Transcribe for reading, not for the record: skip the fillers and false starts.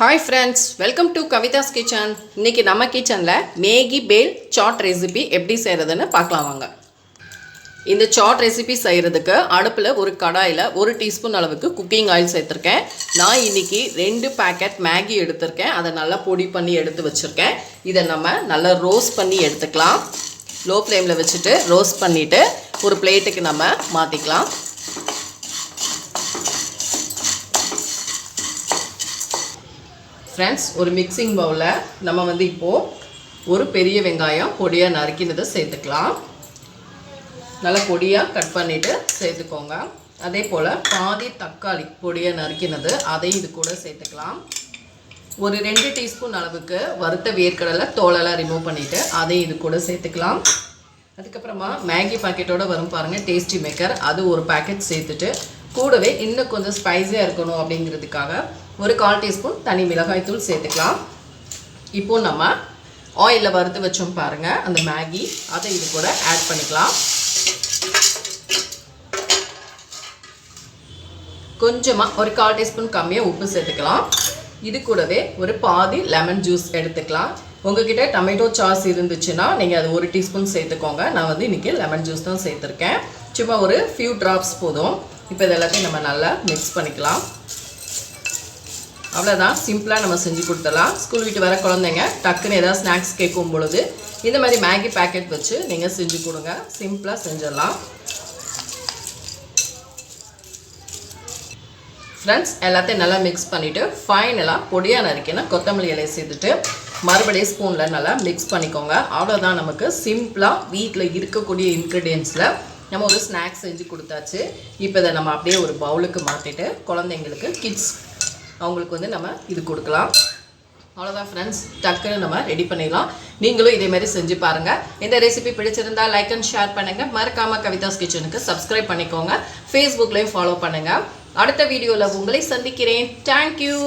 Hi friends, welcome to Kavita's Kitchen. இன்னைக்கு நம்ம கிச்சன்ல மேகி பேல் சாட் ரெசிபி எப்படி செய்யறதுன்னு பார்க்கலாம் வாங்க. இந்த சாட் ரெசிபி செய்யறதுக்கு அடுப்புல ஒரு கடாயில 1 டீஸ்பூன் அளவுக்கு குக்கிங் ஆயில் சேர்த்திருக்கேன். நான் இன்னைக்கு 2 பாக்கெட் மேகி எடுத்துர்க்கேன். அதை நல்லா பொடி பண்ணி எடுத்து வச்சிருக்கேன். இதை நம்ம நல்லா ரோஸ்ட் பண்ணி எடுத்துக்கலாம். லோ ஃப்ளேம்ல வச்சிட்டு ரோஸ்ட் பண்ணிட்டு ஒரு பிளேட்டுக்கு நம்ம மாத்திக்கலாம். ஃப்ரெண்ட்ஸ், ஒரு மிக்சிங் பவுலில் நம்ம இப்போது ஒரு பெரிய வெங்காயம் பொடியாக நறுக்கினதை சேர்த்துக்கலாம். நல்லா பொடியாக கட் பண்ணிவிட்டு சேர்த்துக்கோங்க. அதே போல் பாதி தக்காளி பொடியாக நறுக்கினது அதையும் இது கூட சேர்த்துக்கலாம். ஒரு 2 டீஸ்பூன் அளவுக்கு வறுத்த வேர்க்கடலை தோலெல்லாம் ரிமூவ் பண்ணிவிட்டு அதையும் இது கூட சேர்த்துக்கலாம். அதுக்கப்புறமா மேகி பாக்கெட்டோடு வரும் பாருங்கள் டேஸ்டி மேக்கர், அது ஒரு பாக்கெட் சேர்த்துட்டு கூடவே இன்னும் கொஞ்சம் ஸ்பைஸியாக இருக்கணும் அப்படிங்கிறதுக்காக ஒரு 1/4 டீஸ்பூன் தனி மிளகாய் தூள் சேர்த்துக்கலாம். இப்போது நம்ம ஆயிலில் வறுத்து வச்சோம் பாருங்கள் அந்த மேகி, அதை இது கூட ஆட் பண்ணிக்கலாம். கொஞ்சமாக ஒரு 1/4 டீஸ்பூன் கம்மியாக உப்பு சேர்த்துக்கலாம். இது கூடவே ஒரு பாதி லெமன் ஜூஸ் எடுத்துக்கலாம். உங்ககிட்ட டொமேட்டோ சாஸ் இருந்துச்சுன்னா நீங்கள் அது 1 டீஸ்பூன் சேர்த்துக்கோங்க. நான் இன்றைக்கி லெமன் ஜூஸ் தான் சேர்த்துருக்கேன். சும்மா ஒரு ஃபியூ ட்ராப்ஸ் போதும். இப்போ இது எல்லாத்தையும் நம்ம நல்லா மிக்ஸ் பண்ணிக்கலாம். அவ்வளோதான், சிம்பிளாக நம்ம செஞ்சு கொடுத்துடலாம். ஸ்கூல் விட்டு வர குழந்தைங்க டக்குன்னு ஏதாவது ஸ்நாக்ஸ் கேட்கும் பொழுது இந்த மாதிரி மேகி பேக்கெட் வச்சு நீங்கள் செஞ்சு கொடுங்க. சிம்பிளாக செஞ்சிடலாம். ஃப்ரெண்ட்ஸ், எல்லாத்தையும் நல்லா மிக்ஸ் பண்ணிவிட்டு ஃபைனலாக பொடியாக நறுக்கினா கொத்தமல்லி இலையை சேர்த்துட்டு மறுபடியும் ஸ்பூனில் நல்லா மிக்ஸ் பண்ணிக்கோங்க. அவ்வளோதான், நமக்கு சிம்பிளாக வீட்டில் இருக்கக்கூடிய இன்க்ரீடியன்ஸில் நம்ம ஒரு ஸ்நாக்ஸ் செஞ்சு கொடுத்தாச்சு. இப்போ இதை நம்ம அப்படியே ஒரு பவுலுக்கு மாற்றிட்டு குழந்தைங்களுக்கு கிட்ஸ் அவங்களுக்கு நம்ம இது கொடுக்கலாம். அவ்வளோதான் ஃப்ரெண்ட்ஸ், டக்குன்னு நம்ம ரெடி பண்ணிடலாம். நீங்களும் இதேமாதிரி செஞ்சு பாருங்கள். இந்த ரெசிபி பிடிச்சிருந்தா லைக் அண்ட் ஷேர் பண்ணுங்கள். மறக்காமல் கவிதாஸ் கிச்சனுக்கு சப்ஸ்கிரைப் பண்ணிக்கோங்க. ஃபேஸ்புக்லேயும் ஃபாலோ பண்ணுங்கள். அடுத்த வீடியோவில் உங்களை சந்திக்கிறேன். தேங்க்யூ.